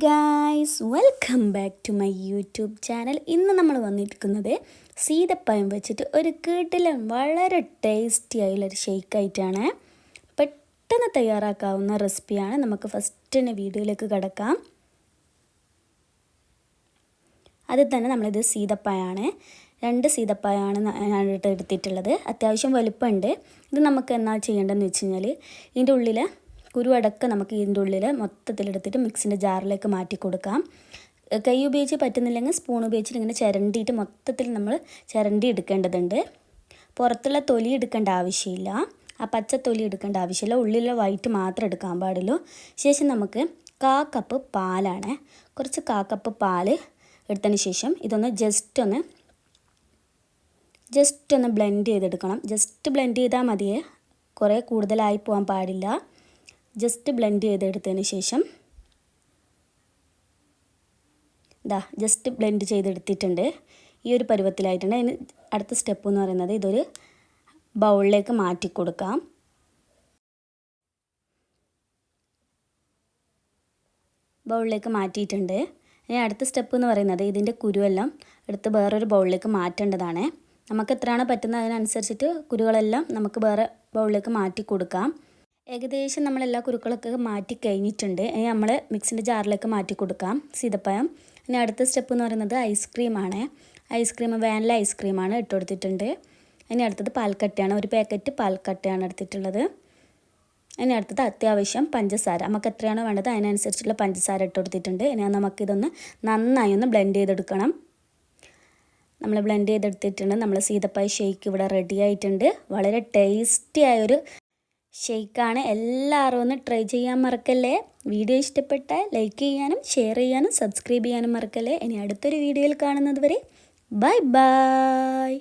Guys, welcome back to my YouTube channel. ഇന്ന് നമ്മൾ വന്നിരിക്കുന്നത് സീതപ്പഴം വെച്ചിട്ട് ഒരു കിടിലൻ വളരെ ടേസ്റ്റി ആയുള്ളൊരു ഷെയ്ക്കായിട്ടാണ്. പെട്ടെന്ന് തയ്യാറാക്കാവുന്ന റെസിപ്പിയാണ്. നമുക്ക് ഫസ്റ്റ് തന്നെ വീഡിയോയിലേക്ക് കിടക്കാം. അതിൽ തന്നെ നമ്മളിത് സീതപ്പഴമാണ്, 2 സീതപ്പഴമാണ് ഞാൻ എടുത്തിട്ടുള്ളത്. അത്യാവശ്യം വലുപ്പമുണ്ട്. ഇത് നമുക്ക് എന്നാ ചെയ്യേണ്ടതെന്ന് വെച്ച് കഴിഞ്ഞാൽ ഇതിൻ്റെ ഉള്ളിൽ കുരുവടക്കം നമുക്ക് ഇതിൻ്റെ ഉള്ളിൽ മൊത്തത്തിലെടുത്തിട്ട് മിക്സിൻ്റെ ജാറിലേക്ക് മാറ്റി കൊടുക്കാം. കൈ ഉപയോഗിച്ച് പറ്റുന്നില്ലെങ്കിൽ സ്പൂൺ ഉപയോഗിച്ചിട്ട് ഇങ്ങനെ ചിരണ്ടിയിട്ട് മൊത്തത്തിൽ നമ്മൾ ചിരണ്ടി എടുക്കേണ്ടതുണ്ട്. പുറത്തുള്ള തൊലി എടുക്കേണ്ട ആവശ്യമില്ല, ആ പച്ച തൊലി എടുക്കേണ്ട ആവശ്യമില്ല, ഉള്ളിലുള്ള വൈറ്റ് മാത്രം എടുക്കാൻ പാടുള്ളൂ. ശേഷം നമുക്ക് 1/4 കപ്പ് പാലാണ്, കുറച്ച് 1/4 കപ്പ് പാൽ എടുത്തതിന് ശേഷം ഇതൊന്ന് ജസ്റ്റ് ഒന്ന് ബ്ലെൻഡ് ചെയ്തെടുക്കണം. ജസ്റ്റ് ബ്ലെൻഡ് ചെയ്താൽ മതിയേ, കുറേ കൂടുതലായി പോകാൻ പാടില്ല. ജസ്റ്റ് ബ്ലെൻഡ് ചെയ്തെടുത്തതിന് ശേഷം ജസ്റ്റ് ബ്ലെൻഡ് ചെയ്തെടുത്തിട്ടുണ്ട്. ഈ ഒരു പരുവത്തിലായിട്ടുണ്ട്. അതിന് അടുത്ത സ്റ്റെപ്പ് എന്ന് പറയുന്നത് ഇതൊരു ബൗളിലേക്ക് മാറ്റി കൊടുക്കാം. ബൗളിലേക്ക് മാറ്റിയിട്ടുണ്ട്. ഇനി അടുത്ത സ്റ്റെപ്പ് എന്ന് പറയുന്നത് ഇതിൻ്റെ കുരുവെല്ലാം എടുത്ത് വേറൊരു ബൗളിലേക്ക് മാറ്റേണ്ടതാണ്. നമുക്ക് എത്രയാണോ പറ്റുന്നത് അതിനനുസരിച്ചിട്ട് കുരുകളെല്ലാം നമുക്ക് വേറെ ബൗളിലേക്ക് മാറ്റി കൊടുക്കാം. ഏകദേശം നമ്മളെല്ലാ കുരുക്കളൊക്കെ മാറ്റി കഴിഞ്ഞിട്ടുണ്ട്. ഇനി നമ്മൾ മിക്സിൻ്റെ ജാറിലേക്ക് മാറ്റി കൊടുക്കാം സീതപ്പഴം. ഇനി അടുത്ത സ്റ്റെപ്പ് എന്ന് പറയുന്നത് ഐസ്ക്രീമാണ്. വാനില ഐസ്ക്രീമാണ് ഇട്ട് കൊടുത്തിട്ടുണ്ട്. ഇനി അടുത്തത് പാൽക്കട്ടയാണ്, ഒരു പാക്കറ്റ് പാൽക്കട്ടയാണ് എടുത്തിട്ടുള്ളത്. ഇനി അടുത്തത് അത്യാവശ്യം പഞ്ചസാര, നമുക്ക് എത്രയാണോ വേണ്ടത് അതിനനുസരിച്ചുള്ള പഞ്ചസാര ഇട്ട് കൊടുത്തിട്ടുണ്ട്. ഇനി നമുക്കിതൊന്ന് നന്നായി ഒന്ന് ബ്ലെൻഡ് ചെയ്തെടുക്കണം. നമ്മൾ ബ്ലെൻഡ് ചെയ്തെടുത്തിട്ടുണ്ട്. നമ്മൾ സീതപ്പഴ ഷേക്ക് ഇവിടെ റെഡി ആയിട്ടുണ്ട്. വളരെ ടേസ്റ്റി ആയൊരു ഷെയ്ക്കാണ്. എല്ലാവരും ഒന്ന് ട്രൈ ചെയ്യാൻ മറക്കല്ലേ. വീഡിയോ ഇഷ്ടപ്പെട്ടാൽ ലൈക്ക് ചെയ്യാനും ഷെയർ ചെയ്യാനും സബ്സ്ക്രൈബ് ചെയ്യാനും മറക്കല്ലേ. ഇനി അടുത്തൊരു വീഡിയോയിൽ കാണുന്നത് വരെ ബൈ ബൈ.